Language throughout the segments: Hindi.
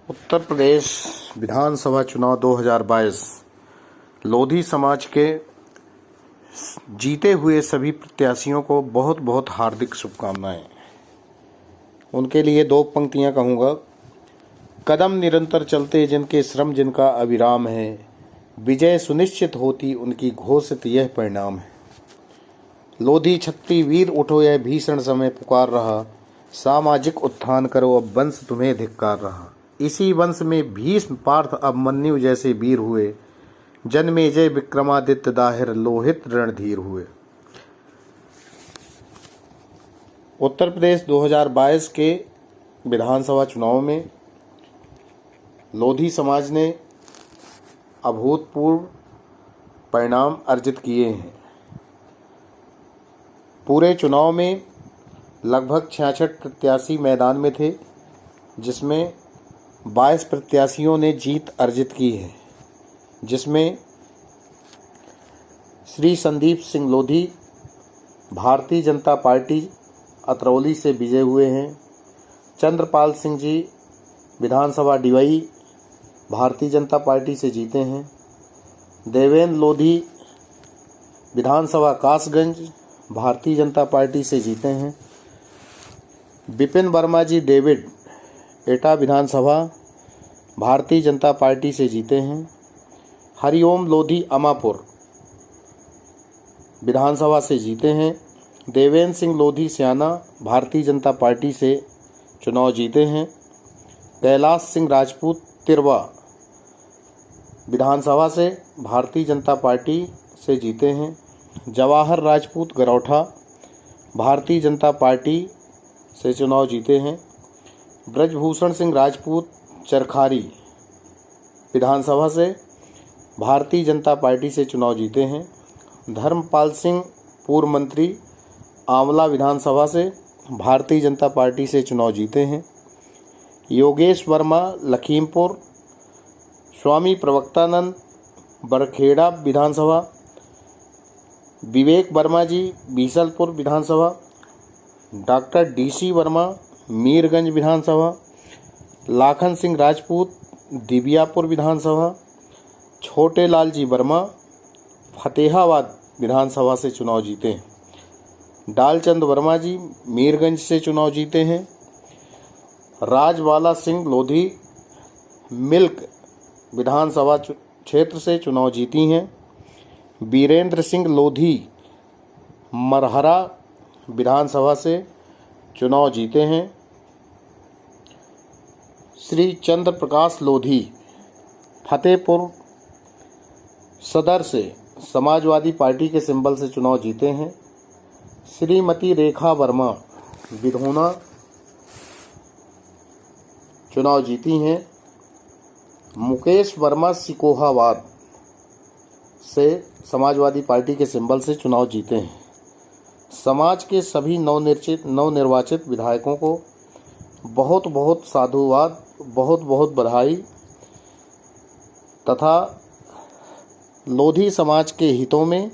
उत्तर प्रदेश विधानसभा चुनाव 2022 लोधी समाज के जीते हुए सभी प्रत्याशियों को बहुत बहुत हार्दिक शुभकामनाएं। उनके लिए दो पंक्तियां कहूँगा। कदम निरंतर चलते जिनके श्रम जिनका अविराम है, विजय सुनिश्चित होती उनकी घोषित यह परिणाम है। लोधी छत्ती वीर उठो यह भीषण समय पुकार रहा, सामाजिक उत्थान करो अब वंश तुम्हें धिक्कार रहा। इसी वंश में भीष्म पार्थ अभिमन्यु जैसे वीर हुए, जन्मेजय विक्रमादित्य दाहिर लोहित रणधीर हुए। उत्तर प्रदेश 2022 के विधानसभा चुनाव में लोधी समाज ने अभूतपूर्व परिणाम अर्जित किए हैं। पूरे चुनाव में लगभग 66 प्रत्याशी मैदान में थे, जिसमें 22 प्रत्याशियों ने जीत अर्जित की है, जिसमें श्री संदीप सिंह लोधी भारतीय जनता पार्टी अतरौली से विजय हुए हैं। चंद्रपाल सिंह जी विधानसभा डिवई भारतीय जनता पार्टी से जीते हैं। देवेंद्र लोधी विधानसभा कासगंज भारतीय जनता पार्टी से जीते हैं। विपिन वर्मा जी डेविड एटा विधानसभा भारतीय जनता पार्टी से जीते हैं। हरिओम लोधी अमापुर विधानसभा से जीते हैं। देवेंद्र सिंह लोधी स्याना भारतीय जनता पार्टी से चुनाव जीते हैं। कैलाश सिंह राजपूत तिरवा विधानसभा से भारतीय जनता पार्टी से जीते हैं। जवाहर राजपूत गरौठा भारतीय जनता पार्टी से चुनाव जीते हैं। ब्रजभूषण सिंह राजपूत चरखारी विधानसभा से भारतीय जनता पार्टी से चुनाव जीते हैं। धर्मपाल सिंह पूर्व मंत्री आंवला विधानसभा से भारतीय जनता पार्टी से चुनाव जीते हैं। योगेश वर्मा लखीमपुर, स्वामी प्रवक्तानंद बरखेड़ा विधानसभा, विवेक वर्मा जी बीसलपुर विधानसभा, डॉक्टर डीसी वर्मा मीरगंज विधानसभा, लाखन सिंह राजपूत दिबियापुर विधानसभा, छोटे लाल जी वर्मा फतेहाबाद विधानसभा से चुनाव जीते हैं। डालचंद वर्मा जी मीरगंज से चुनाव जीते हैं। राजवाला सिंह लोधी मिल्क विधानसभा क्षेत्र से चुनाव जीती हैं। वीरेंद्र सिंह लोधी मरहरा विधानसभा से चुनाव जीते हैं। श्री चंद्र प्रकाश लोधी फतेहपुर सदर से समाजवादी पार्टी के सिंबल से चुनाव जीते हैं। श्रीमती रेखा वर्मा विधोना चुनाव जीती हैं। मुकेश वर्मा सिकोहाबाद से समाजवादी पार्टी के सिंबल से चुनाव जीते हैं। समाज के सभी नवनिर्वाचित विधायकों को बहुत बहुत साधुवाद, बहुत बहुत बधाई तथा लोधी समाज के हितों में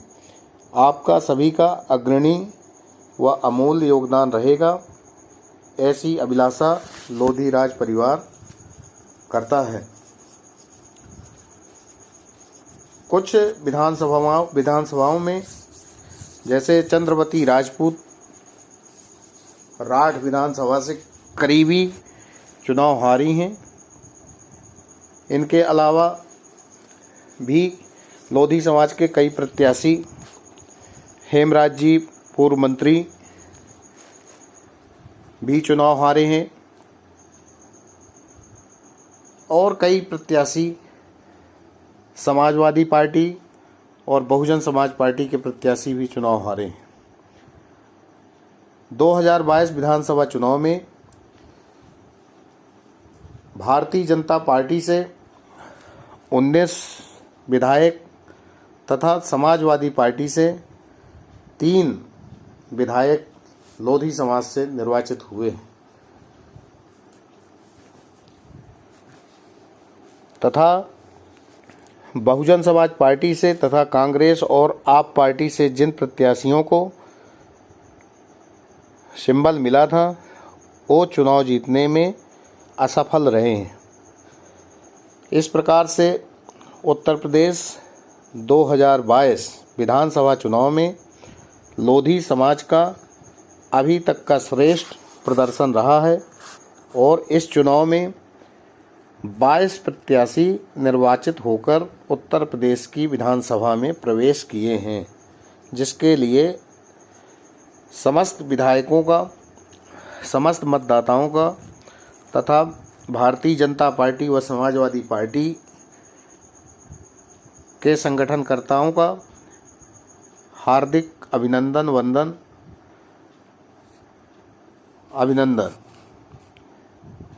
आपका सभी का अग्रणी व अमूल्य योगदान रहेगा, ऐसी अभिलाषा लोधी राज परिवार करता है। कुछ विधानसभाओं में जैसे चंद्रवती राजपूत राठ विधानसभा से करीबी चुनाव हारी हैं। इनके अलावा भी लोधी समाज के कई प्रत्याशी हेमराज जी पूर्व मंत्री भी चुनाव हारे हैं और कई प्रत्याशी समाजवादी पार्टी और बहुजन समाज पार्टी के प्रत्याशी भी चुनाव हारे हैं। 2022 विधानसभा चुनाव में भारतीय जनता पार्टी से 19 विधायक तथा समाजवादी पार्टी से 3 विधायक लोधी समाज से निर्वाचित हुए हैं तथा बहुजन समाज पार्टी से तथा कांग्रेस और आप पार्टी से जिन प्रत्याशियों को सिंबल मिला था वो चुनाव जीतने में असफल रहे हैं। इस प्रकार से उत्तर प्रदेश 2022 विधानसभा चुनाव में लोधी समाज का अभी तक का श्रेष्ठ प्रदर्शन रहा है और इस चुनाव में 22 प्रत्याशी निर्वाचित होकर उत्तर प्रदेश की विधानसभा में प्रवेश किए हैं, जिसके लिए समस्त विधायकों का, समस्त मतदाताओं का तथा भारतीय जनता पार्टी व समाजवादी पार्टी के संगठनकर्ताओं का हार्दिक अभिनंदन।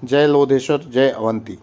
जय लोधेश्वर, जय अवंती।